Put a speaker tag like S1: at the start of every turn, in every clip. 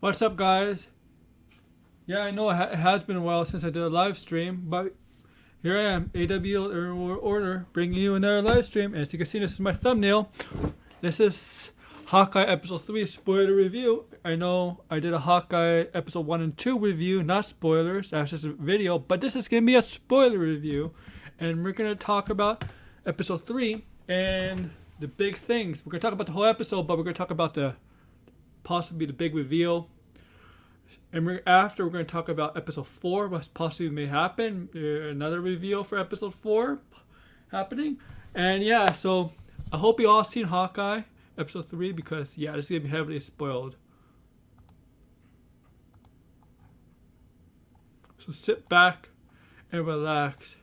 S1: What's up, guys? Yeah, I know it has been a while since I did a live stream, but here I am, AW Order, bringing you another live stream. And as you can see, this is my thumbnail. This is Hawkeye Episode 3 spoiler review. I know I did a Hawkeye Episode 1 and 2 review, not spoilers, that's just a video, but this is going to be a spoiler review. And we're going to talk about Episode 3 and the big things. We're going to talk about the whole episode, but we're going to talk about possibly the big reveal. And after we're going to talk about episode 4, what possibly may happen, another reveal for episode 4 happening. And yeah, so I hope you all seen Hawkeye episode 3, because yeah, this is going to be heavily spoiled. So sit back and relax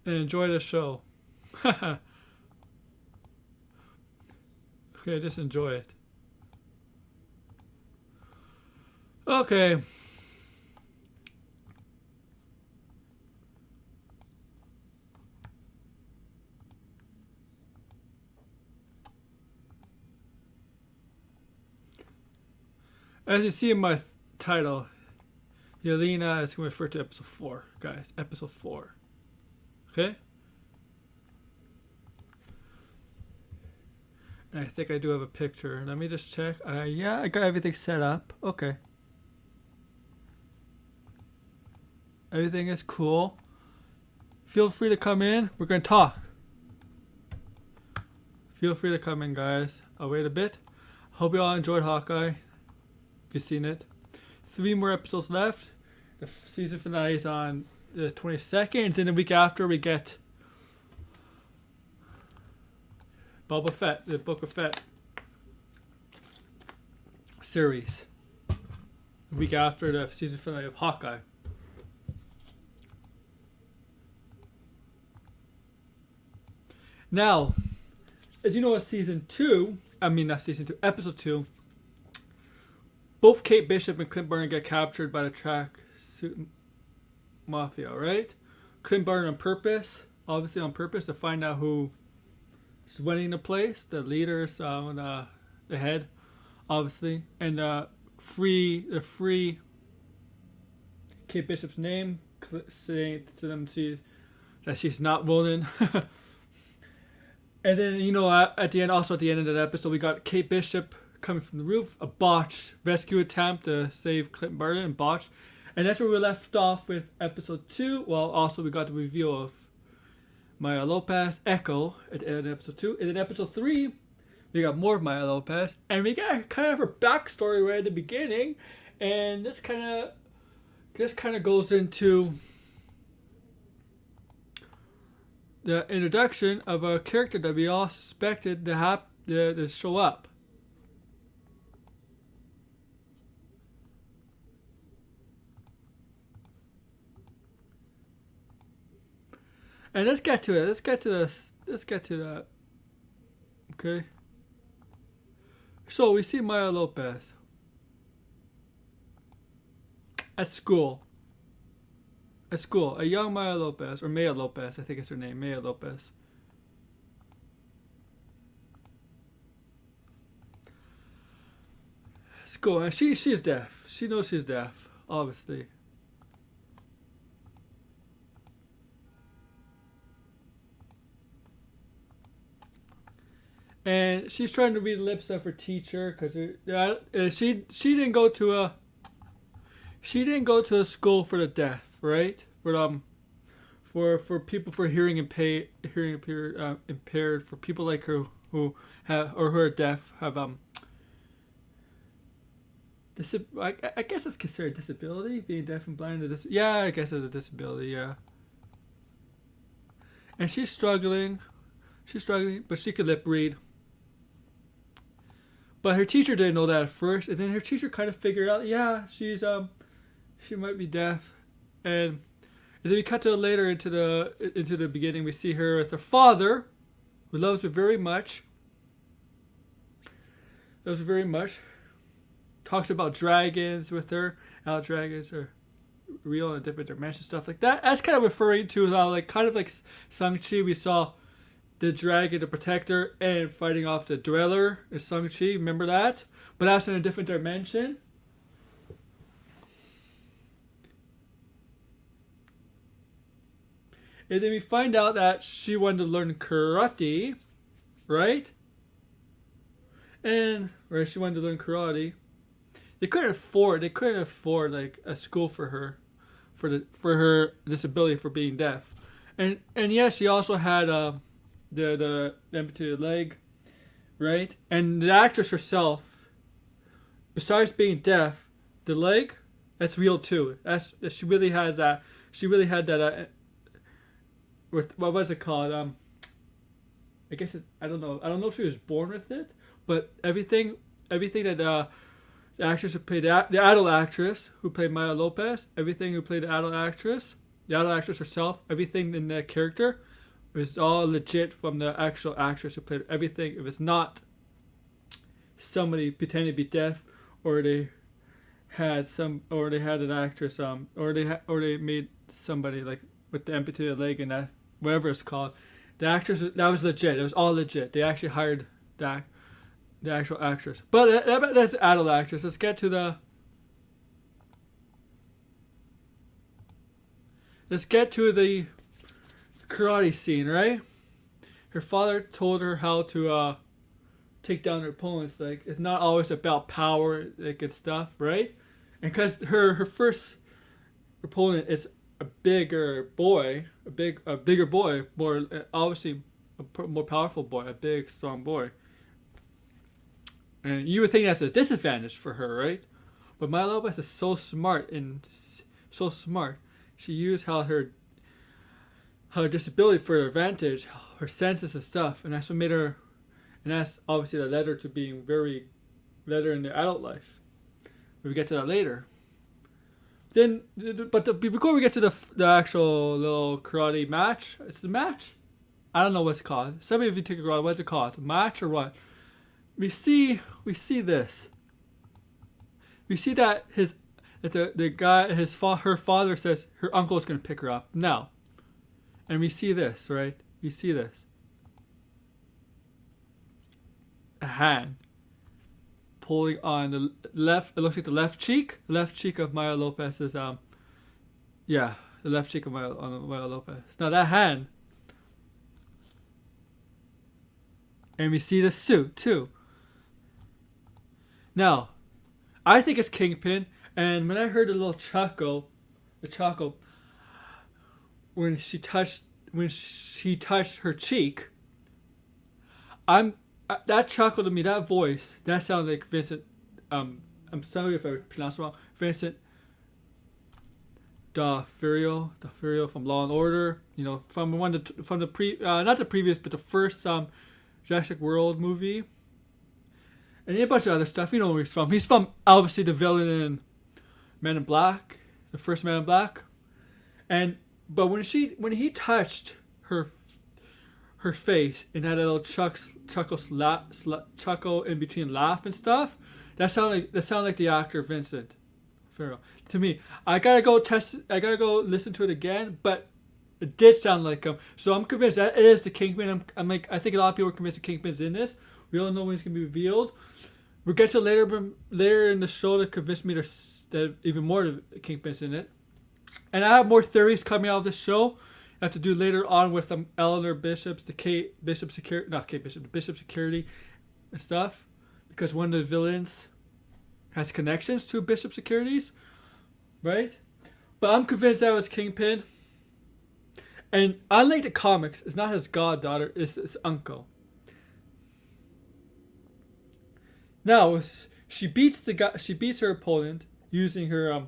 S1: and enjoy the show. Okay, just enjoy it. Okay. As you see in my title, Yelena is going to refer to episode 4, guys. Episode 4. Okay? And I think I do have a picture. Let me just check. Yeah, I got everything set up. Okay. Everything is cool. Feel free to come in. We're going to talk. Feel free to come in, guys. I'll wait a bit. Hope you all enjoyed Hawkeye. If you've seen it. 3 more episodes left. The season finale is on the 22nd. And then the week after we get Boba Fett, the Book of Fett series. The week after the season finale of Hawkeye. Now, as you know, episode 2, both Kate Bishop and Clint Barton get captured by the tracksuit mafia, right? Clint Barton obviously on purpose, to find out who is running the place, the leaders, the head, obviously, and free Kate Bishop's name, saying to them that she's not rolling. And then, at the end of that episode, we got Kate Bishop coming from the roof, a botched rescue attempt to save Clint Barton, and botched. And that's where we left off with episode 2. Well, also we got the reveal of Maya Lopez, Echo, at the end of episode 2. And then episode 3, we got more of Maya Lopez. And we got kind of her backstory right at the beginning. And this kind of goes into the introduction of a character that we all suspected to show up. And let's get to it. Let's get to that. Okay. So we see Maya Lopez at school. A young Maya Lopez, or Maya Lopez, I think it's her name, Maya Lopez. School, and she's deaf. She knows she's deaf, obviously. And she's trying to read the lips of her teacher, because she didn't go to a school for the deaf. Right, for people for hearing impaired, for people like her who are deaf, have I guess it's considered a disability, being deaf and blind. Yeah, I guess it's a disability. Yeah, and she's struggling, but she could lip read. But her teacher didn't know that at first, and then her teacher kind of figured out, yeah, she might be deaf. And then we cut to later into the beginning. We see her with her father, who loves her very much. Talks about dragons with her. How dragons are real in different dimensions, stuff like that. That's kind of referring to how, kind of like Shang-Chi, we saw the dragon, the protector, and fighting off the dweller is Shang-Chi. Remember that? But that's in a different dimension. And then we find out that she wanted to learn karate, right? And right, she wanted to learn karate. They couldn't afford like a school for her, for her disability for being deaf, and yeah, she also had the amputated leg, right? And the actress herself, besides being deaf, the leg, that's real too. She really has that. She really had that. What was it called? I guess I don't know. I don't know if she was born with it, but everything that the actress who played the adult actress who played Maya Lopez, everything who played the adult actress herself, everything in that character was all legit from the actual actress who played everything. If it's not somebody pretending to be deaf, or they had an actress, or they made somebody like with the amputated leg and that, whatever it's called, the actress, that was legit. It was all legit. They actually hired the actual actress. But that's the adult actress. Let's get to the karate scene, right? Her father told her how to take down her opponents. Like, it's not always about power, like, and stuff, right? And because her first opponent is a bigger boy, more obviously a more powerful boy, a big strong boy. And you would think that's a disadvantage for her, right? But Maya Lopez is so smart. She used her disability for her advantage, her senses and stuff, and that's what made her. And that's obviously that led her to being very better in the adult life. We get to that later. Before we get to the actual little karate match, it's a match. I don't know what it's called. Somebody, if you take a karate, what's it called? Match or what? We see this. We see that her father says her uncle is going to pick her up now, and we see this, right? We see this. A hand pulling on the left. It looks like the left cheek of Maya Lopez's. The left cheek of Maya Lopez. Now that hand, and we see the suit too. Now, I think it's Kingpin, and when I heard the little chuckle, when she touched her cheek, that chuckle to me, that voice, that sounds like Vincent. I'm sorry if I pronounced it wrong. Vincent D'Onofrio from Law and Order. You know, from not the previous, but the first Jurassic World movie. And a bunch of other stuff. You know where he's from. He's from, obviously, the villain in Men in Black, the first Men in Black. But when he touched her face and had a little chuckle in between laugh and stuff, that sounded like the actor Vincent Farrell to me. I gotta go listen to it again, but it did sound like him. So I'm convinced that it is the Kingpin. I think a lot of people are convinced the Kingpin's in this. We don't know when it's gonna be revealed. We'll get to later in the show to convince me that even more the Kingpin's in it. And I have more theories coming out of this show. I have to do later on with Eleanor Bishop's, the Bishop Security and stuff, because one of the villains has connections to Bishop Securities, right? But I'm convinced that was Kingpin. And unlike the comics, it's not his goddaughter, it's his uncle. Now she beats her opponent using her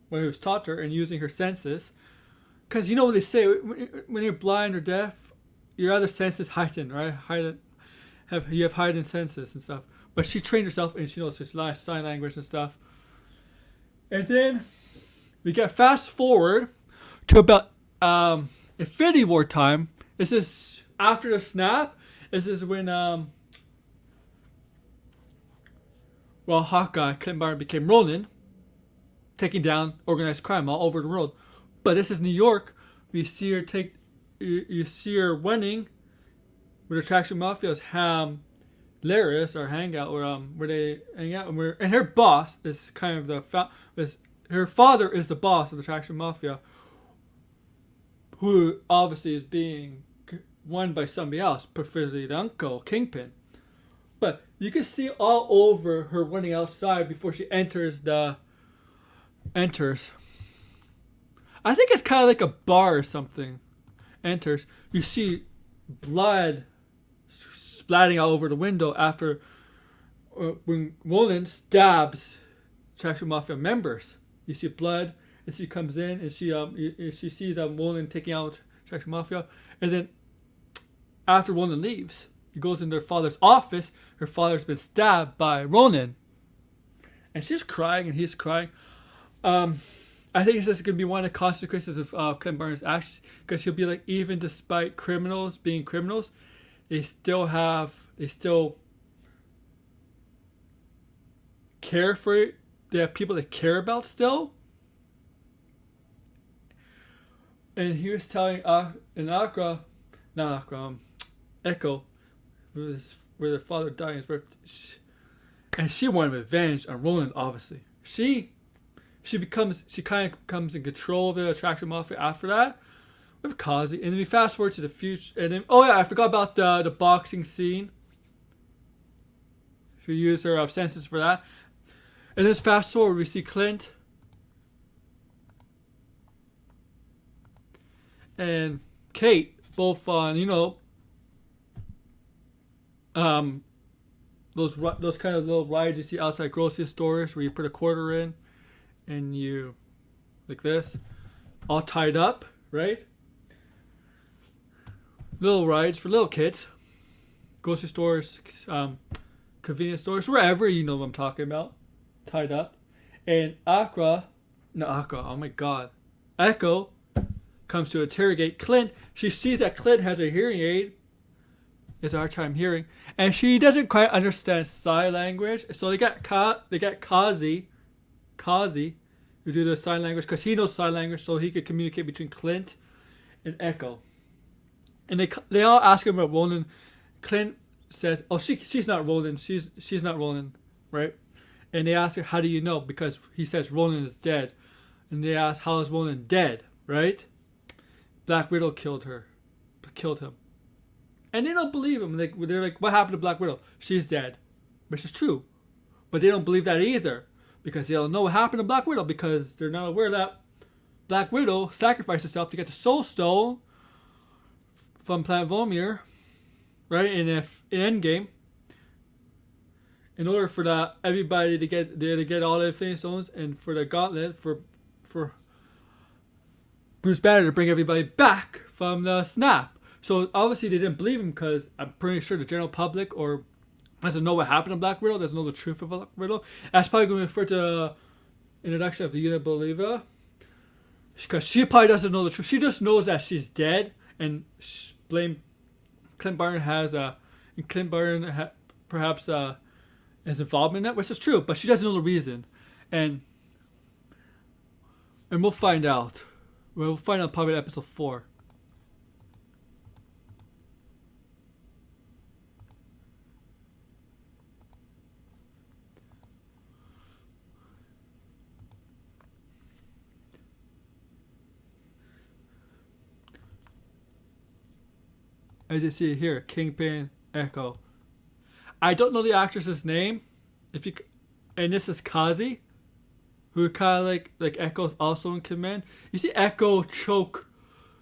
S1: what he was taught her and using her senses, because you know what they say, when you're blind or deaf, your other senses heighten, right? You have heightened senses and stuff. But she trained herself and she knows this sign language and stuff. And then we get fast forward to about Infinity War time. This is after the snap. This is when Hawkeye, Clint Barton, became Ronin, taking down organized crime all over the world. But this is New York. You see her winning
S2: where the Traction Mafia's hilarious or hangout where they hang out and her boss is kind of her father is the boss of the Traction Mafia, who obviously is being won by somebody else, preferably the uncle Kingpin. But you can see all over her running outside before she enters. I think it's kind of like a bar or something. Enters. You see blood splatting all over the window after when Roland stabs Traction Mafia members. You see blood, and she comes in and she sees Roland taking out Traction Mafia, and then after Roland leaves, he goes in their father's office. Her father's been stabbed by Roland, and she's crying and he's crying. I think this is going to be one of the consequences of Clint Barnes' actions, because he'll be like, even despite criminals being criminals, they still care for it. They have people they care about still. And he was telling Echo, where their father died in his birth, and she wanted revenge on Roland. Obviously, she kind of becomes in control of the Traction Mafia after that with Kazi. And then we fast forward to the future, and then I forgot about the boxing scene. She used her senses for that. And then fast forward, we see Clint and Kate both on those kind of little rides you see outside grocery stores where you put a quarter in and you like this, all tied up, right? Little rides for little kids, grocery stores, convenience stores, wherever, you know what I'm talking about, tied up. And Echo comes to interrogate Clint. She sees that Clint has a hearing aid. It's a hard time hearing, and she doesn't quite understand sign language. So they got Kazi, who do the sign language, because he knows sign language, so he could communicate between Clint and Echo. And they all ask him about Roland. Clint says, "Oh, she's not Roland. She's not Roland, right?" And they ask her, "How do you know?" Because he says Roland is dead. And they ask, "How is Roland dead?" Right? Black Widow killed him. And they don't believe him. They're like, "What happened to Black Widow?" "She's dead," which is true. But they don't believe that either, because they don't know what happened to Black Widow, because they're not aware that Black Widow sacrificed herself to get the Soul Stone from Planet Vormir, right? In Endgame, in order for everybody to get all the Infinity Stones, and for the Gauntlet for Bruce Banner to bring everybody back from the snap. So obviously they didn't believe him, because I'm pretty sure the general public doesn't know what happened to Black Widow, doesn't know the truth of Black Widow. That's probably going to refer to the introduction of the Unit Believer, because she probably doesn't know the truth. She just knows that she's dead, and blame Clint Barton perhaps is involved in that, which is true, but she doesn't know the reason, and we'll find out. We'll find out probably in episode 4. As you see here, Kingpin, Echo. I don't know the actress's name. And this is Kazi, who kind of like Echo's also in command. You see Echo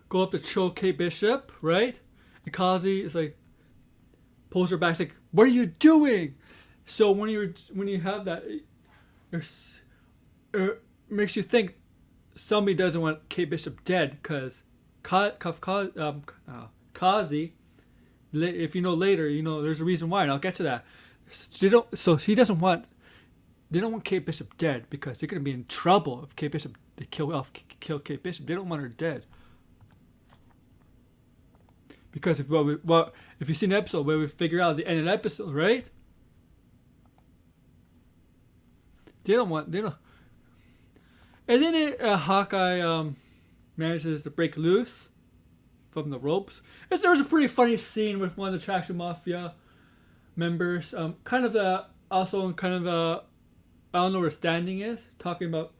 S2: go up to choke Kate Bishop, right? And Kazi is like, pulls her back, it's like, "What are you doing?" So when you have that, it makes you think somebody doesn't want Kate Bishop dead, because Kazi, if you know later, there's a reason why, and I'll get to that. They don't want Kate Bishop dead, because they're going to be in trouble if Kate Bishop, they kill Kate Bishop. They don't want her dead, because if you've seen the episode where we figure out the end of the episode, right? They don't. And then Hawkeye manages to break loose from the ropes. There was a pretty funny scene with one of the Traction Mafia members. Kind of the also kind of I don't know where standing is, talking about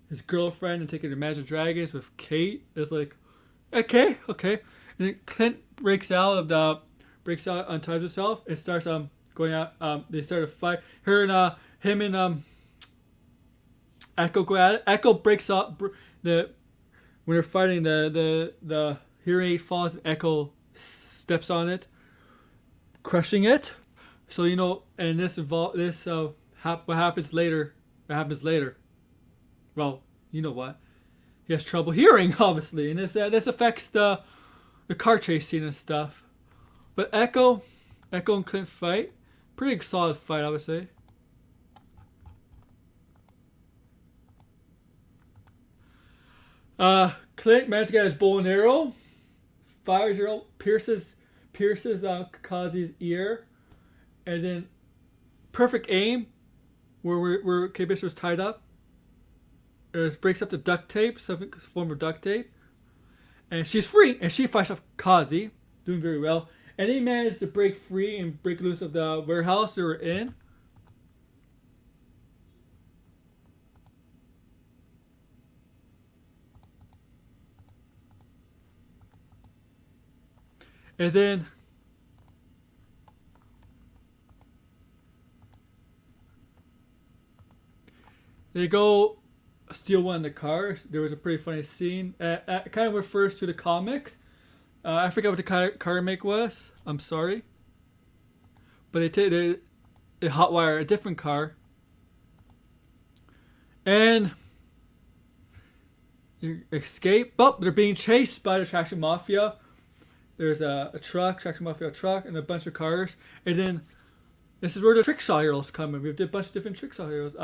S2: his girlfriend and taking Imagine Dragons with Kate. It's like, okay. And then Clint unties himself and starts going out. They start a fight. Her and him and Echo go at it. Echo breaks up when they're fighting. The hearing aid falls and Echo steps on it, crushing it. So and what happens later? What happens later? Well, you know what? He has trouble hearing, obviously, and this affects the car chase scene and stuff. But Echo and Clint fight. Pretty solid fight, I would say. Clint managed to get his bow and arrow. Fires arrow, pierces Kazi's ear, and then perfect aim where Kate Bishop was tied up. It breaks up the duct tape, some form of duct tape, and she's free. And she fights off Kazi, doing very well. And he managed to break free and break loose of the warehouse they were in. And then they go steal one of the cars. There was a pretty funny scene. It kind of refers to the comics. I forget what the car make was. I'm sorry. But they hotwire a different car. And they escape. But they're being chased by the Traction Mafia. There's a truck, Traction Mafia truck, and a bunch of cars. And then this is where the Trickshaw heroes come in. We have a bunch of different Trickshaw heroes.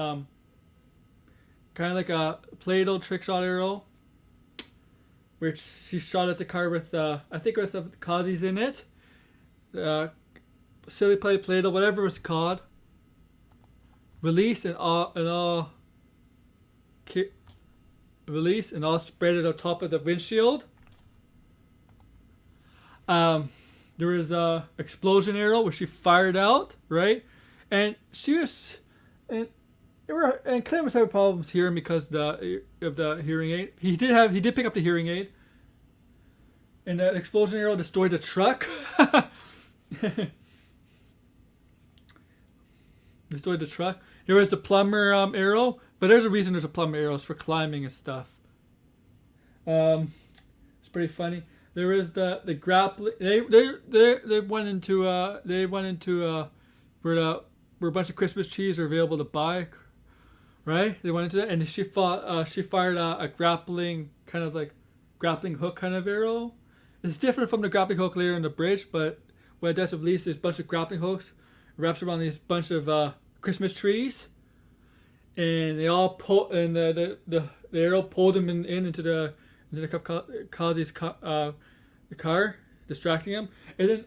S2: Kind of like a Play-Doh Trickshaw hero, which she shot at the car with, I think it was the Kazi's in it. Silly Play-Doh, whatever it was called. Release and all spread it on top of the windshield. There was a explosion arrow which she fired out, right? And Clint was having problems hearing because of the hearing aid. He did pick up the hearing aid. And that explosion arrow destroyed the truck. Destroyed the truck. There was the plumber arrow, but there's a reason there's a plumber arrow. It's for climbing and stuff. It's pretty funny. There is the grappling. They went into where a bunch of Christmas trees are available to buy. Right? They went into that, and she fired a grappling hook kind of arrow. It's different from the grappling hook later on the bridge, but what it does at least is a bunch of grappling hooks. It wraps around these bunch of Christmas trees, and they all pull, and the arrow pulled them into the Kazi's car, distracting him. And then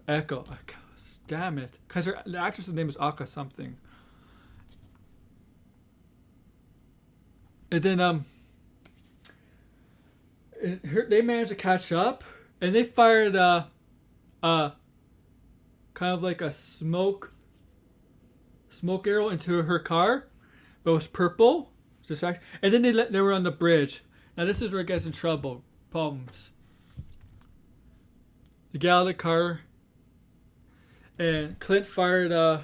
S2: Echo, damn it, because the actress's name is Aka something. And then they managed to catch up, and they fired kind of like a smoke arrow into her car, but it was purple. Distraction. And then they were on the bridge. Now this is where it gets in problems. They get out of the car, and Clint fired.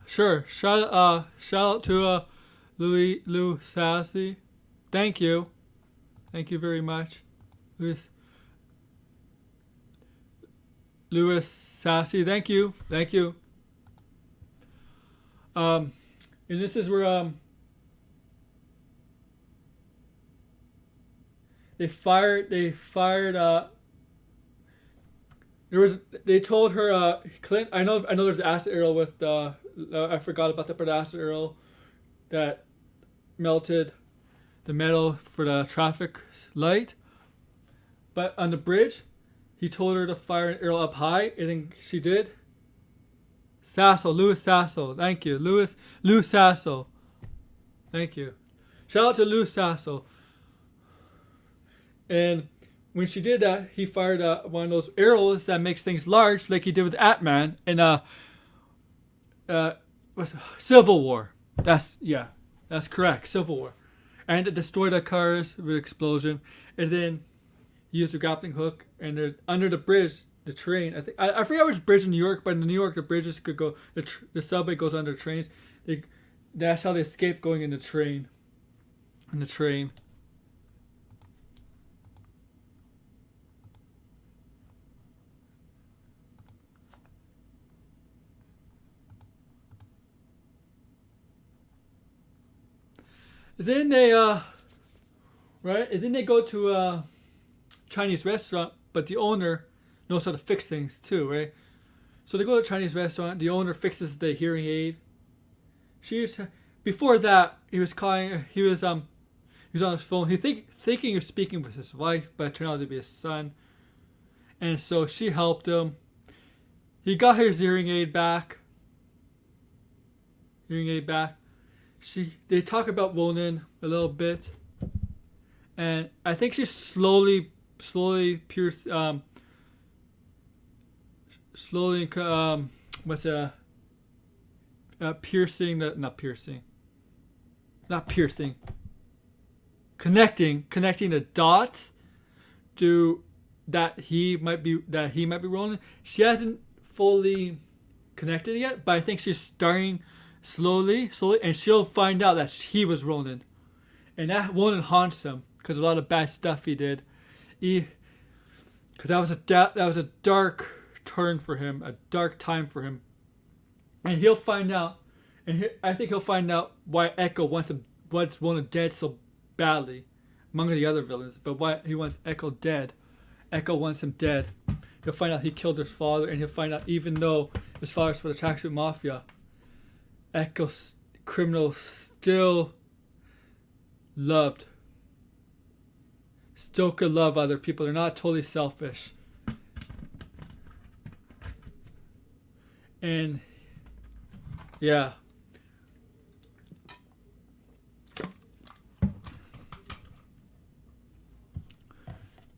S2: Sure. Shout out to Lou Sassy. Thank you very much, Louis Sassy. Thank you. And this is where they fired. They told her, Clint. I know. There's an acid arrow with the. I forgot about the acid arrow that melted the metal for the traffic light. But on the bridge, he told her to fire an arrow up high, and then she did. Louis Sasso. Thank you, Louis Sasso.
S1: Thank you. Shout out to Lou Sasso. And when she did that, he fired one of those arrows that makes things large, like he did with Ant-Man in Civil War. That's correct, Civil War. And it destroyed the cars with an explosion. And then he used a grappling hook, and they're under the bridge, the train. I forget which bridge in New York, but in New York the bridges could go. The subway goes under trains. That's how they escape going in the train. In the train. Then they right, and then they go to a Chinese restaurant, but the owner knows how to fix things too, right? So they go to a Chinese restaurant. The owner fixes the hearing aid. Before that, he was on his phone. Thinking he was speaking with his wife, but it turned out to be his son. And so she helped him. He got his hearing aid back. They talk about Ronan a little bit, and I think she's slowly piercing connecting the dots to that he might be Ronan. She hasn't fully connected yet, but I think she's starting slowly, and she'll find out that he was Ronan, and that Ronan haunts him because of a lot of bad stuff he did. Because that was a dark turn for him, a dark time for him, and he'll find out. And I think he'll find out why Echo wants Ronan dead so badly, among the other villains. But why he wants Echo dead. Echo wants him dead. He'll find out he killed his father, and he'll find out even though his father's for the Tracksuit Mafia, Echo's criminals still could love other people. They're not totally selfish. And yeah.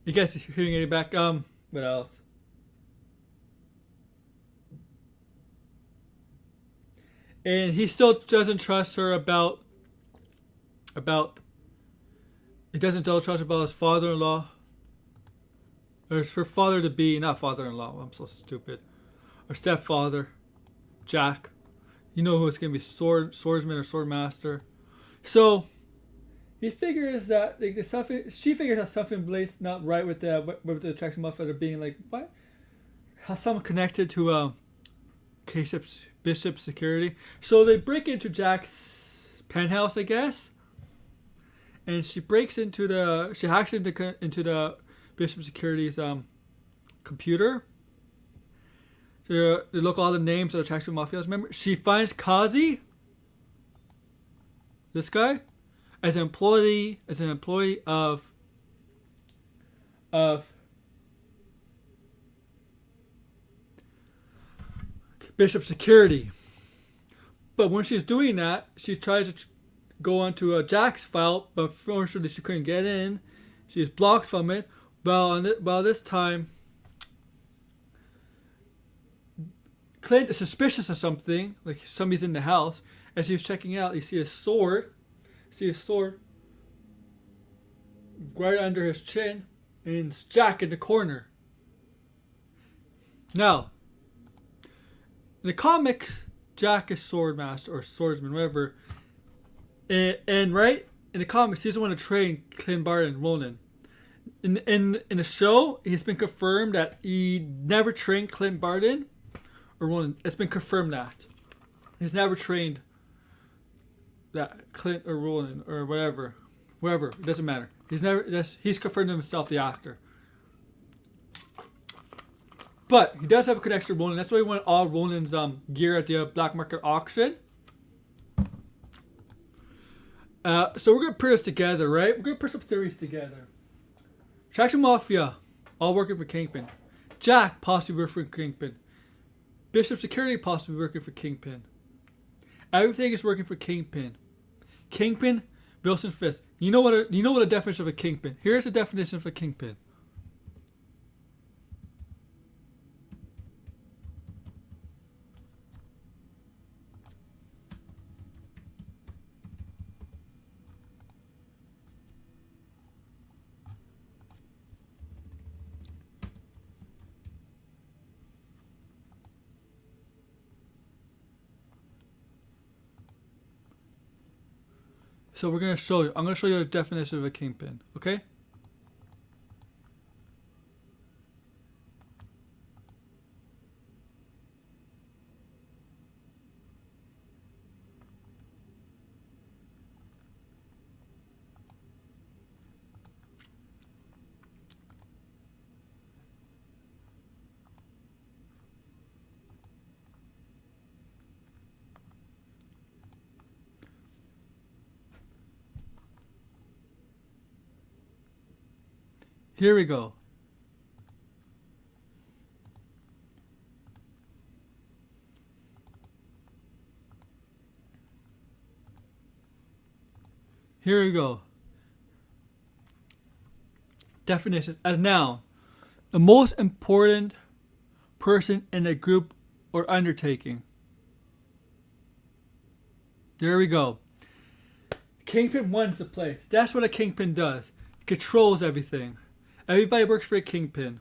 S1: You guys hearing it back? What else? And he still doesn't trust her about he doesn't trust her about his father-in-law. Or her father-to-be, not father-in-law, I'm so stupid. Or stepfather, Jack. You know who it's going to be, swordsman or swordmaster. So he figures that she figures out something Blade's not right with the Tracksuit Mafia. They're being like, what? How someone connected to Bishop's security. So they break into Jack's penthouse, I guess. And she hacks into the Bishop Security's computer. To look at all the names of the Tracksuit Mafia. Remember, she finds Kazi, this guy, as an employee of Bishop Security. But when she's doing that, she tries to go onto Jack's file, but unfortunately she couldn't get in. She's blocked from it. Well, this time, Clint is suspicious of something, like somebody's in the house. As he was checking out, you see a sword right under his chin, and it's Jack in the corner. Now, in the comics, Jack is swordmaster or swordsman, whatever. And right in the comics, he doesn't want to train Clint Barton and Ronan. In the show, it's been confirmed that he never trained Clint Barton or Ronan. It's been confirmed that he's never trained that Clint or Ronan or whatever, it doesn't matter. He's confirmed himself, the actor. But he does have a connection to Ronan. That's why he wanted all Ronan's gear at the black market auction. So we're going to put this together, right? We're going to put some theories together. Tracksuit Mafia, all working for Kingpin. Jack, possibly working for Kingpin. Bishop Security, possibly working for Kingpin. Everything is working for Kingpin.
S2: Kingpin, Wilson Fisk. You know what a definition of a kingpin. Here's the definition of a kingpin. So we're gonna show you. I'm gonna show you the definition of a kingpin. Okay. Here we go. Here we go. Definition. As noun, the most important person in a group or undertaking. There we go. Kingpin runs the place. That's what a kingpin does. Controls everything. Everybody works for a kingpin.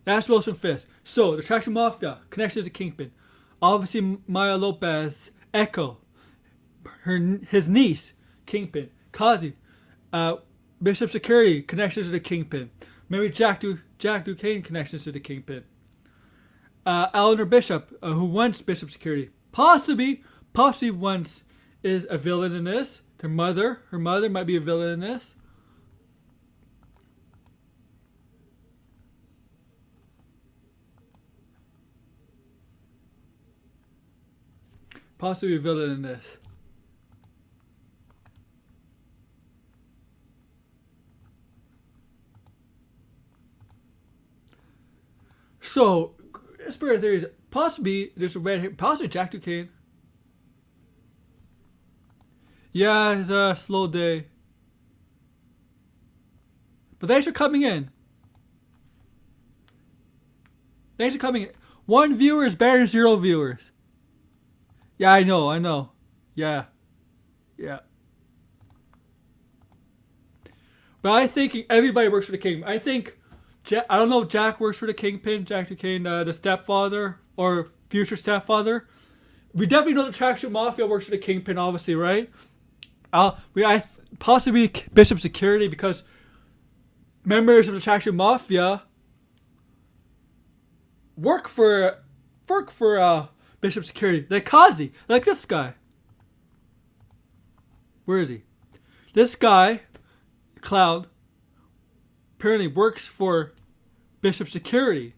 S2: That's Wilson Fisk. So, the Attraction Mafia connections to Kingpin. Obviously, Maya Lopez, Echo, his niece, Kingpin. Kazi, Bishop Security connections to the Kingpin. Maybe Jack Duquesne connections to the Kingpin. Eleanor Bishop, who runs Bishop Security, possibly once is a villain in this. Her mother might be a villain in this. Possibly a villain in this. So, conspiracy theories. Possibly there's a red hair. Possibly Jack Duquesne. Yeah, it's a slow day. But thanks for coming in. Thanks for coming in. 1 viewer is better than 0 viewers. Yeah, I know. Yeah. But I think everybody works for the King. I think, I don't know if Jack works for the Kingpin, Jack Duquesne, the stepfather, or future stepfather. We definitely know the Attraction Mafia works for the Kingpin, obviously, right? Possibly Bishop Security, because members of the Attraction Mafia work for Bishop Security. Like Kazi, like this guy. Where is he? This guy, Cloud, apparently works for Bishop Security.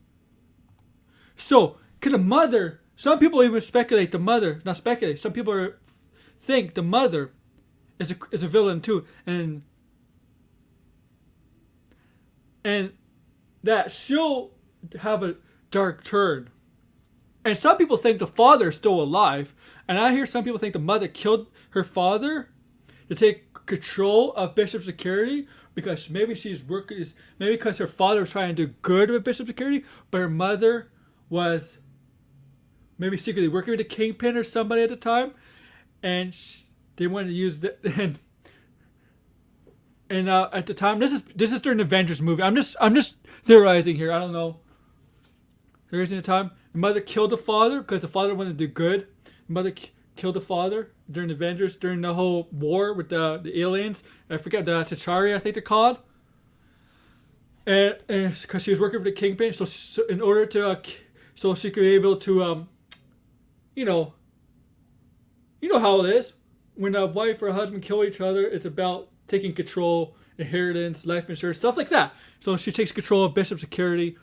S2: So, could the mother? Some people even speculate the mother. Not speculate. Some people think the mother is a villain too, and that she'll have a dark turn. And some people think the father is still alive, and I hear some people think the mother killed her father to take control of Bishop Security, because maybe because her father was trying to do good with Bishop Security, but her mother was maybe secretly working with the Kingpin or somebody at the time, and they wanted to use the and at the time, this is during the Avengers movie. I'm just theorizing here. I don't know. Theorizing the time, the mother killed the father because the father wanted to do good. The mother killed the father during the Avengers, during the whole war with the aliens. I forget, the T'Chari, I think they're called. And because she was working for the Kingpin, so in order to so she could be able to you know how it is when a wife or a husband kill each other. It's about taking control, inheritance, life insurance, stuff like that. So she takes control of Bishop Security,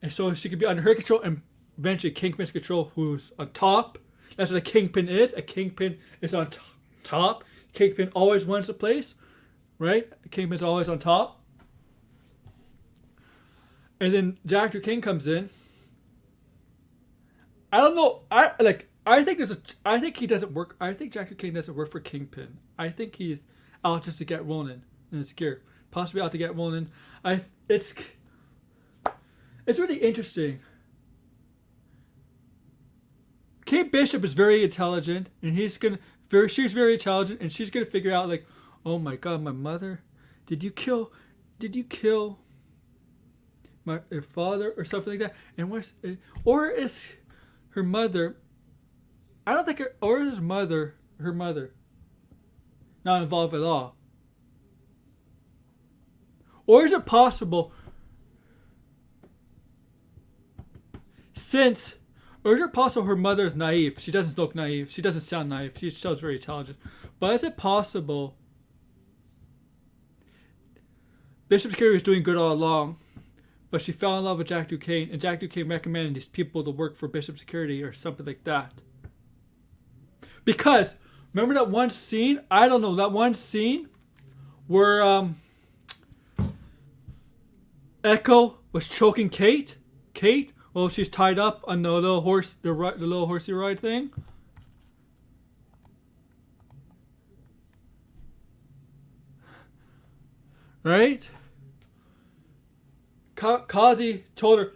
S2: and so she could be under her control, and eventually Kingpin's control, who's on top. That's what a Kingpin is. A Kingpin is on top. Kingpin always runs the place, right? Kingpin's always on top. And then Jack Duquesne comes in. I don't know. I think I think he doesn't work. I think Jack Duquesne doesn't work for Kingpin. I think he's out just to get Ronan and is scared. Possibly out to get Ronan. It's really interesting. Kate Bishop is very intelligent, and she's very intelligent, and she's gonna figure out like, oh my God, my mother, did you kill her father or something like that? And or is her mother? I don't think or is her mother not involved at all? Or is it possible or is it possible her mother is naive? She doesn't look naive. She doesn't sound naive. She sounds very intelligent. But is it possible Bishop Security was doing good all along, but she fell in love with Jack Duquesne, and Jack Duquesne recommended these people to work for Bishop Security or something like that? Because remember that one scene? I don't know, that one scene where Echo was choking Kate. Well, she's tied up on the little little horsey ride thing. Right? Kazi told her.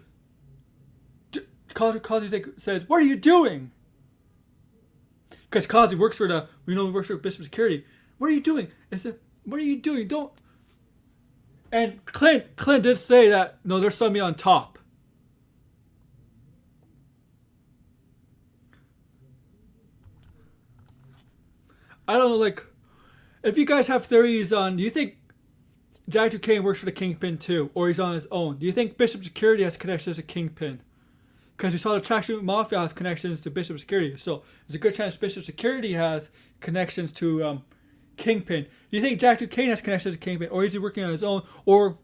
S2: Kazi said, "What are you doing?" Because Kazi works for works for Bishop Security. What are you doing? I said, "What are you doing? Don't." And Clint did say that, no, there's somebody on top. I don't know, like, if you guys have theories on, do you think Jack Duquesne works for the Kingpin too, or he's on his own? Do you think Bishop Security has connections to Kingpin? Because we saw the Tracksuit Mafia have connections to Bishop Security, so there's a good chance Bishop Security has connections to Kingpin. Do you think Jack Duquesne has connections to Kingpin, or is he working on his own? Or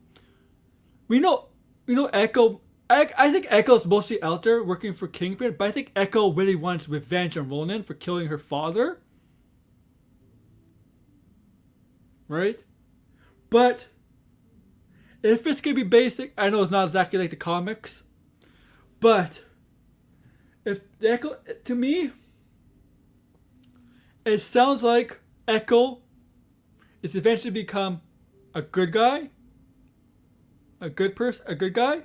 S2: we know Echo. I think Echo's mostly out there working for Kingpin, but I think Echo really wants revenge on Ronan for killing her father. Right? But if it's gonna be basic, I know it's not exactly like the comics, but if Echo, to me, it sounds like Echo is eventually become a good guy, a good guy,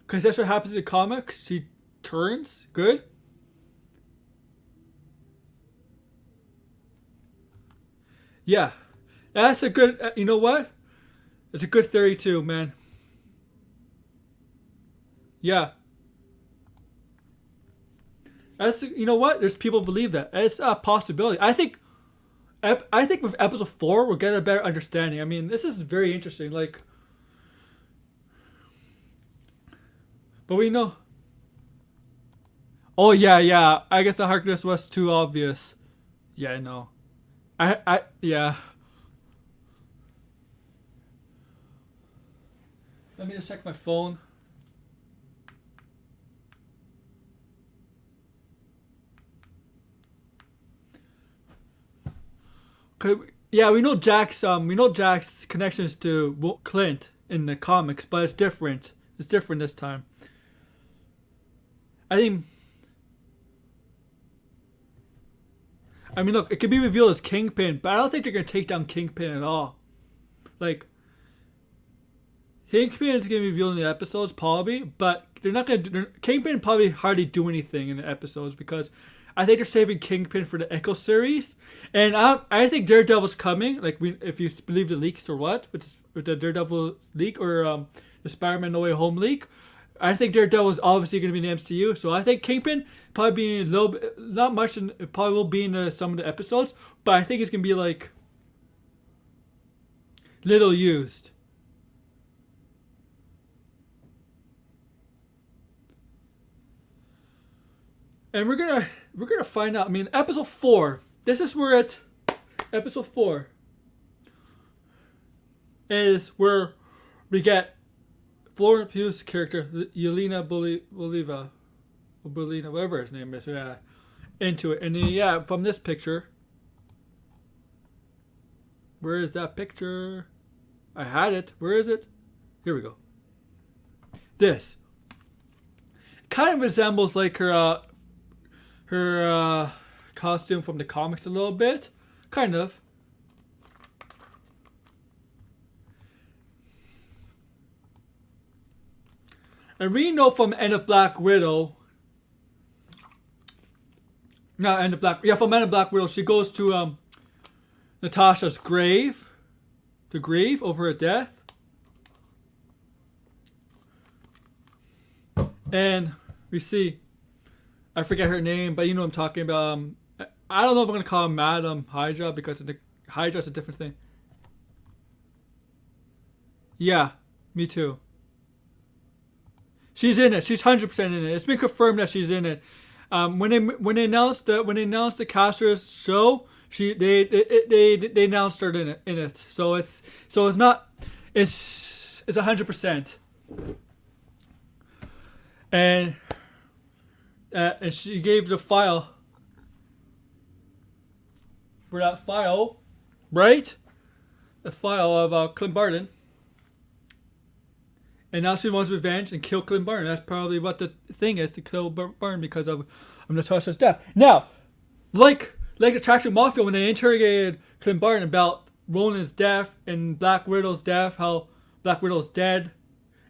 S2: because that's what happens in the comics. She turns good. Yeah, that's a good. You know what? It's a good theory too, man. Yeah. That's, you know what? There's people who believe that. It's a possibility. I think with episode 4 we'll get a better understanding. I mean, this is very interesting. Like, but we know. Oh yeah. I get the Harkness was too obvious. Yeah, I know. Yeah. Let me just check my phone. Yeah, we know Jack's connections to Clint in the comics, but it's different. It's different this time. I mean, look, it could be revealed as Kingpin, but I don't think they're gonna take down Kingpin at all. Like, Kingpin is gonna be revealed in the episodes probably, but they're not gonna. Kingpin probably hardly do anything in the episodes because I think they're saving Kingpin for the Echo series, and I think Daredevil's coming. Like, if you believe the leaks or what, with the Daredevil leak or the Spider-Man No Way Home leak, I think Daredevil is obviously going to be in the MCU. So I think Kingpin probably be a little bit, not much, it probably will be in some of the episodes, but I think it's going to be like little used. And we're gonna find out. I mean, episode 4. This is where episode 4 is where we get Florence Pugh's character, Yelena Boliva, whatever his name is, into it. And then, from this picture, where is that picture? I had it. Where is it? Here we go. This kind of resembles like her her costume from the comics a little bit, kind of. And we know from End of Black Widow. Not End of Black. Yeah, from End of Black Widow, she goes to Natasha's grave, the grave over her death, and we see. I forget her name, but you know what I'm talking about. I don't know if I'm gonna call her Madam Hydra because Hydra's a different thing. Yeah, me too. She's in it. She's 100% in it. It's been confirmed that she's in it. When they announced the casters show, they announced her in it. So it's 100%. And she gave the file for that file, right? The file of Clint Barton. And now she wants revenge and kill Clint Barton. That's probably what the thing is, to kill Barton because of Natasha's death. Now, like the Traction Mafia, when they interrogated Clint Barton about Roland's death and Black Widow's death, how Black Widow's dead,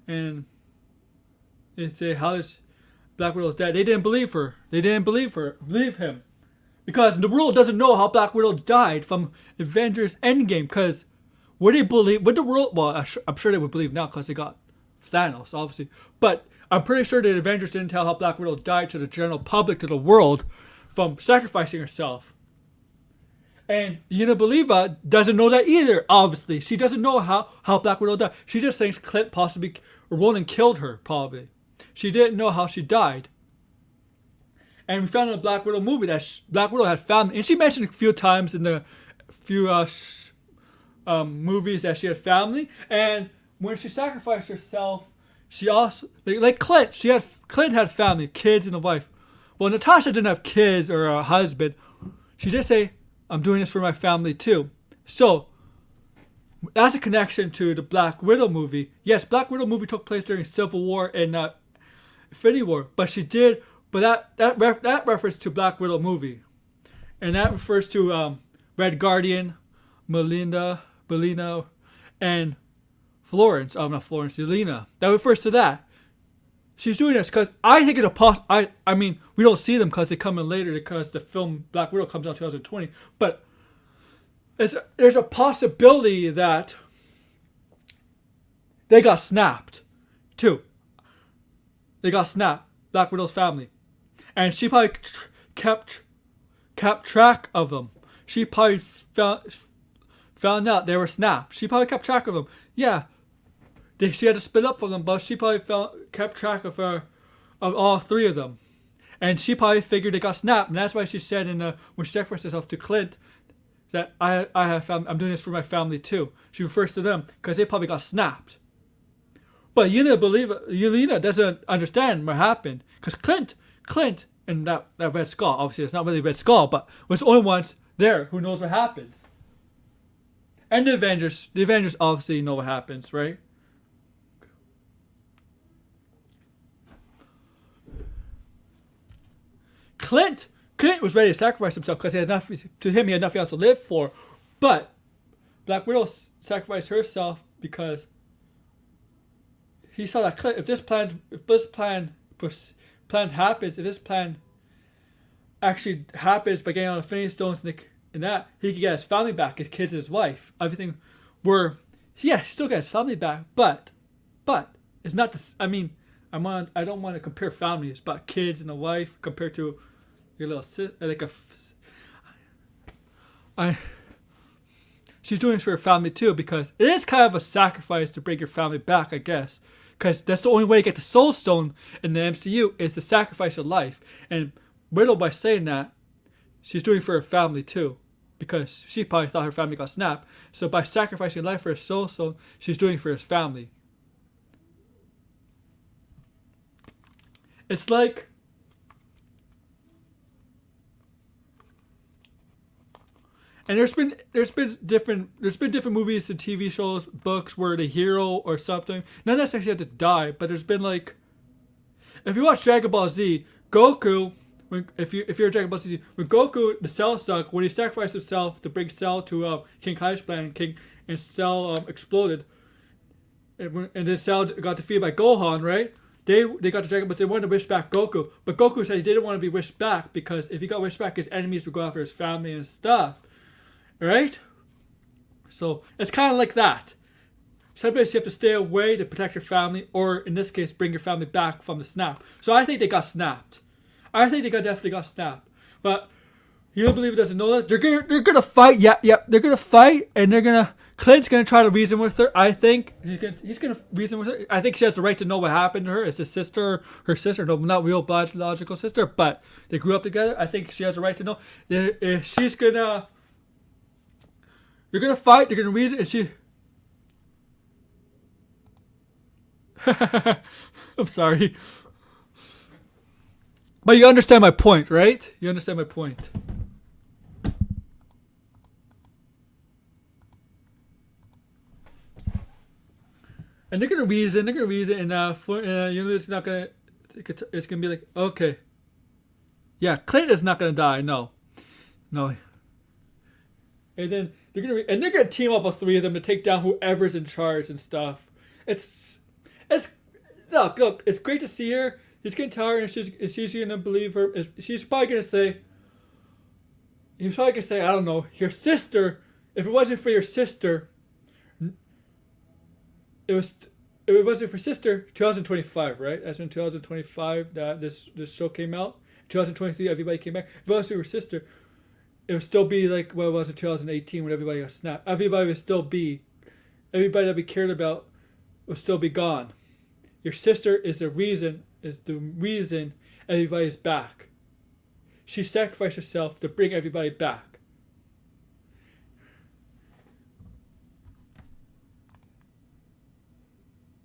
S2: and they say how is Black Widow's dead, they didn't believe her. They didn't believe him, because the world doesn't know how Black Widow died from Avengers Endgame. Because would they believe? Would the world? Well, I'm sure they would believe now because they got Thanos, obviously. But I'm pretty sure the Avengers didn't tell how Black Widow died to the general public, to the world, from sacrificing herself. And Yelena Belova doesn't know that either, obviously. She doesn't know how Black Widow died. She just thinks Clint possibly, or Roland killed her, probably. She didn't know how she died. And we found in the Black Widow movie that Black Widow had family. And she mentioned a few times in the few movies that she had family. And when she sacrificed herself, she also, like Clint, Clint had family, kids and a wife. Well, Natasha didn't have kids or a husband. She did say, I'm doing this for my family too. So, that's a connection to the Black Widow movie. Yes, Black Widow movie took place during Civil War and Infinity War. But she did, but that reference to Black Widow movie. And that refers to Red Guardian, Melina, and Florence. Not Florence, Yelena. That refers to that. She's doing this because I think it's a I mean, we don't see them because they come in later because the film Black Widow comes out in 2020. But there's a possibility that they got snapped, too. They got snapped. Black Widow's family, and she probably kept track of them. She probably found out they were snapped. She probably kept track of them. Yeah. She had to split up from them, but she probably kept track of all three of them, and she probably figured they got snapped, and that's why she said when she sacrificed herself to Clint that I have family, I'm doing this for my family too. She refers to them because they probably got snapped. But Yelena doesn't understand what happened because Clint and that Red Skull, obviously it's not really Red Skull, but was the only ones there who knows what happens. And the Avengers obviously know what happens, right? Clint was ready to sacrifice himself because he had nothing else to live for. But Black Widow sacrificed herself because he saw that Clint, if this plan actually happens by getting all the Infinity Stones and that, he could get his family back, his kids and his wife, everything. He still get his family back, but it's not the. I mean, I don't want to compare families, but kids and a wife compared to your little sister, she's doing this for her family too, because it is kind of a sacrifice to bring your family back, I guess, because that's the only way to get the Soul Stone in the MCU is to sacrifice your life. And Widow, by saying that, she's doing it for her family too, because she probably thought her family got snapped. So by sacrificing life for her Soul Stone, she's doing it for his family. It's like and there's been different movies and TV shows, books where the hero or something not necessarily had to die, but there's been like, if you watch Dragon Ball Z, Goku
S1: if you're a Dragon Ball Z, when Goku, the Cell suck, when he sacrificed himself to bring Cell to King Kai's plan, and Cell exploded, and then Cell got defeated by Gohan, right? They got the Dragon Balls. They wanted to wish back Goku, but Goku said he didn't want to be wished back because if he got wished back, his enemies would go after his family and stuff, right? So it's kind of like that. Sometimes you have to stay away to protect your family, or in this case, bring your family back from the snap. So I think they got snapped. I think they definitely got snapped. But you don't believe it doesn't know that? They're gonna fight. Yeah. They're gonna fight, and Clint's gonna try to reason with her. I think he's gonna reason with her. I think she has the right to know what happened to her. It's his sister, her sister. No, not real biological sister, but they grew up together. I think she has the right to know. She's gonna. They're gonna fight. They're gonna reason, and she. I'm sorry. But you understand my point, right? You understand my point. And they're gonna reason, and it's not gonna. It's gonna be like, okay, yeah, Clint is not gonna die, no. And then they're gonna team up with three of them to take down whoever's in charge and stuff. Look, it's great to see her. He's gonna tell her, and she's gonna believe her. He's probably gonna say, I don't know, your sister. If it wasn't for your sister, it wasn't for sister. 2025, right? That's when 2025 that this show came out. 2023, everybody came back. If it wasn't for your sister, it would still be like what it was in 2018 when everybody got snapped. Everybody that we cared about would still be gone. Your sister is the reason everybody's back. She sacrificed herself to bring everybody back.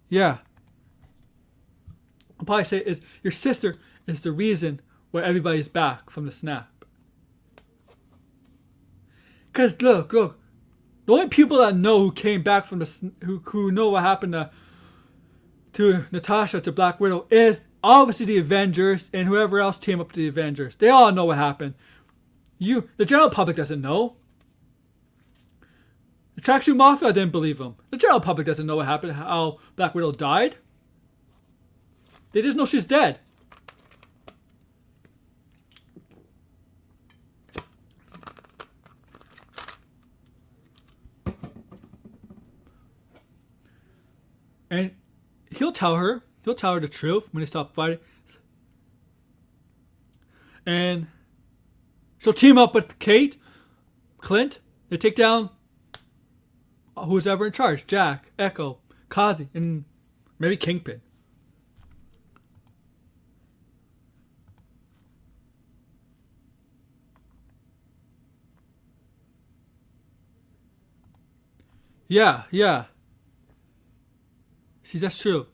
S1: Yeah. I'll probably say is your sister is the reason why everybody's back from the snap. Cause look, the only people that know who came back from who know what happened to Natasha, to Black Widow, is obviously the Avengers and whoever else team up to the Avengers. They all know what happened. The general public doesn't know. The Tracksuit Mafia didn't believe them. The general public doesn't know what happened, how Black Widow died. They just know she's dead. And he'll tell her the truth when they stop fighting. And she'll team up with Clint. They take down who's ever in charge. Jack, Echo, Kazi, and maybe Kingpin. Yeah. See, that's true.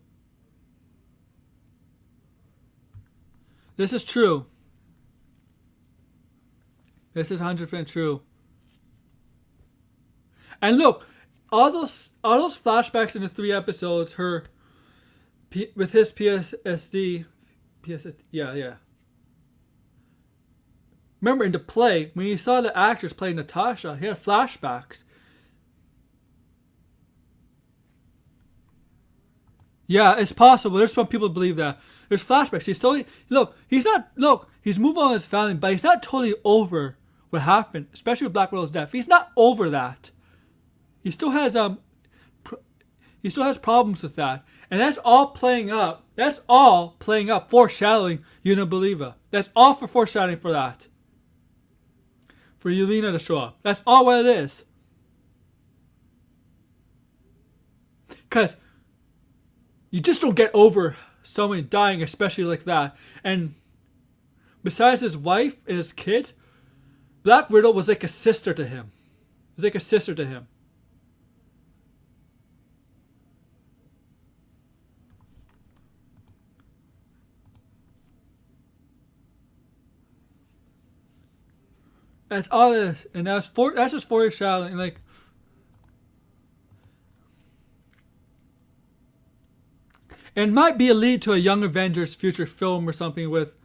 S1: This is true. This is 100% true. And look, all those flashbacks in the 3 episodes, with his PTSD. Yeah. Remember in the play, when you saw the actress play Natasha, he had flashbacks. Yeah, it's possible. There's some people who believe that. There's flashbacks. He's moved on with his family, but he's not totally over what happened, especially with Black Widow's death. He's not over that. He still has problems with that. And that's all playing up. Foreshadowing Unibeliever. That's all for foreshadowing for that. For Yelena to show up. That's all what it is. Because you just don't get over someone dying, especially like that. And besides his wife and his kids, Black Widow was like a sister to him. That's all it is. And that's just foreshadowing. Like, and it might be a lead to a Young Avengers future film or something with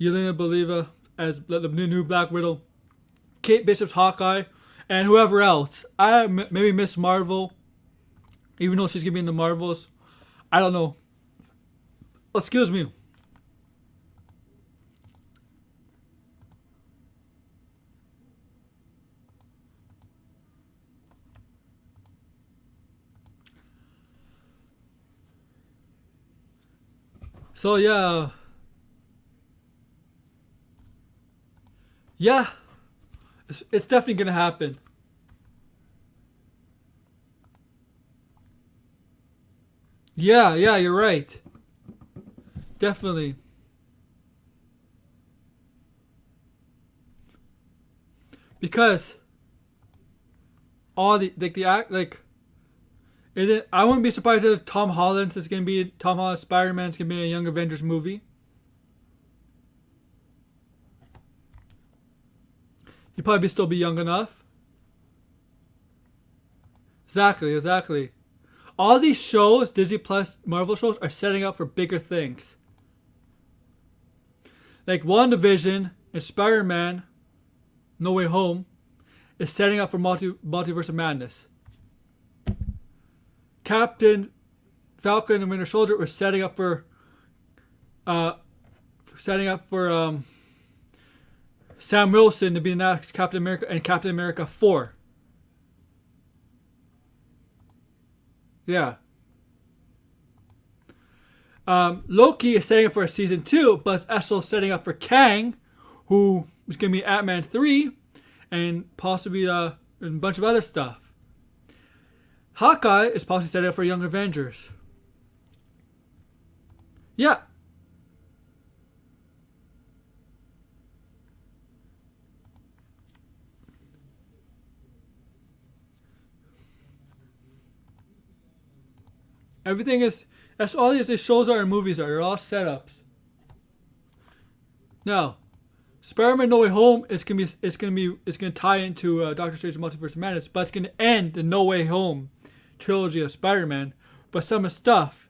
S2: Yelena Belova as the new Black Widow, Kate Bishop's Hawkeye, and whoever else. Maybe Miss Marvel, even though she's gonna be in the Marvels. I don't know. Excuse me. So yeah, it's definitely gonna happen. Yeah, you're right. Definitely. Because all the act I wouldn't be surprised if Tom Holland Spider-Man's gonna be in a Young Avengers movie. He'd probably still be young enough. Exactly. All these shows, Disney Plus, Marvel shows, are setting up for bigger things. Like WandaVision and Spider-Man, No Way Home, is setting up for Multiverse of Madness. Captain Falcon and Winter Soldier were setting up for Sam Wilson to be the next Captain America and Captain America 4. Yeah. Loki is setting up for a season 2, but it's also setting up for Kang, who is going to be Ant-Man 3, and possibly a bunch of other stuff. Hawkeye is possibly setting up for Young Avengers. Yeah. Everything is. That's all these shows are and movies are. They're all setups. Now, Spider-Man: No Way Home is gonna tie into Doctor Strange: Multiverse of Madness, but it's gonna end the No Way Home trilogy of Spider-Man. But some of the stuff,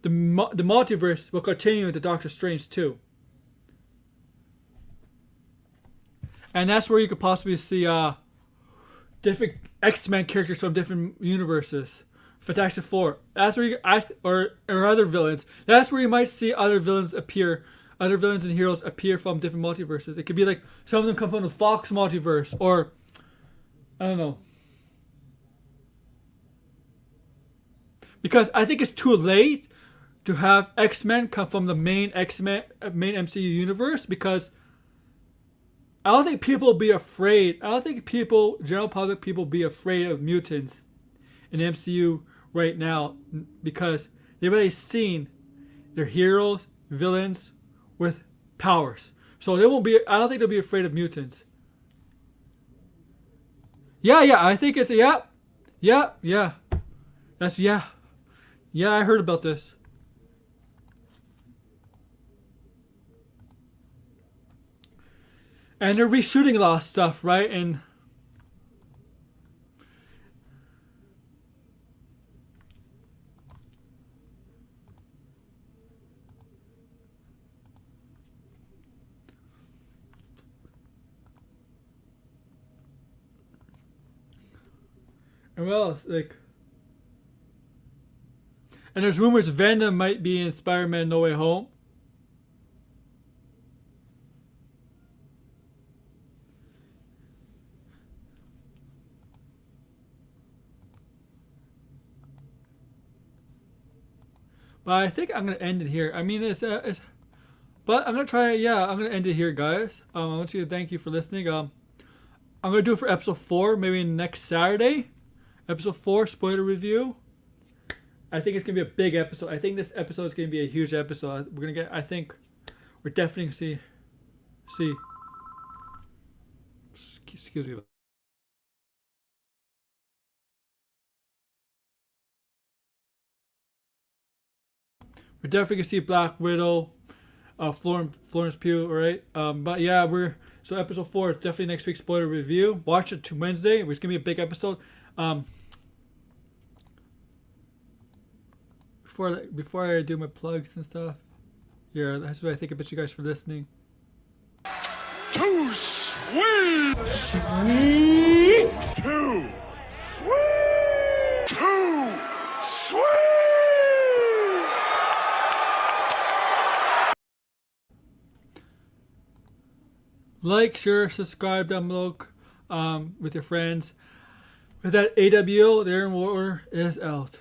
S2: the multiverse will continue into Doctor Strange too. And that's where you could possibly see different X-Men characters from different universes. Fantastic Four. That's where or other villains. That's where you might see other villains appear. Other villains and heroes appear from different multiverses. It could be like some of them come from the Fox multiverse, or I don't know. Because I think it's too late to have X-Men come from the main MCU universe, because I don't think people will be afraid. I don't think general public people, be afraid of mutants in MCU right now, because they've already seen their heroes, villains with powers. So they won't be. I don't think they'll be afraid of mutants. Yeah. I think it's yeah. That's yeah. Yeah, I heard about this. And they're reshooting a lot of stuff, right? And well, and there's rumors Venom might be in Spider-Man: No Way Home. But I think I'm gonna end it here. I mean, but I'm gonna try. Yeah, I'm gonna end it here, guys. I want you to thank you for listening. I'm gonna do it for episode 4, maybe next Saturday. Episode 4 spoiler review. I think it's gonna be a big episode. I think this episode is gonna be a huge episode. We're gonna get. I think we're definitely gonna see. Excuse me. We're definitely gonna see Black Widow, Florence Pugh, right? But yeah, so episode 4 is definitely next week's spoiler review. Watch it to Wednesday. It's gonna be a big episode. Before I do my plugs and stuff, Yeah, that's what I think about you guys for listening.
S3: Too sweet! Sweet! Too sweet! Too sweet!
S2: Like, share, subscribe down below with your friends. With that, AWO, the Aaron Warrior is out.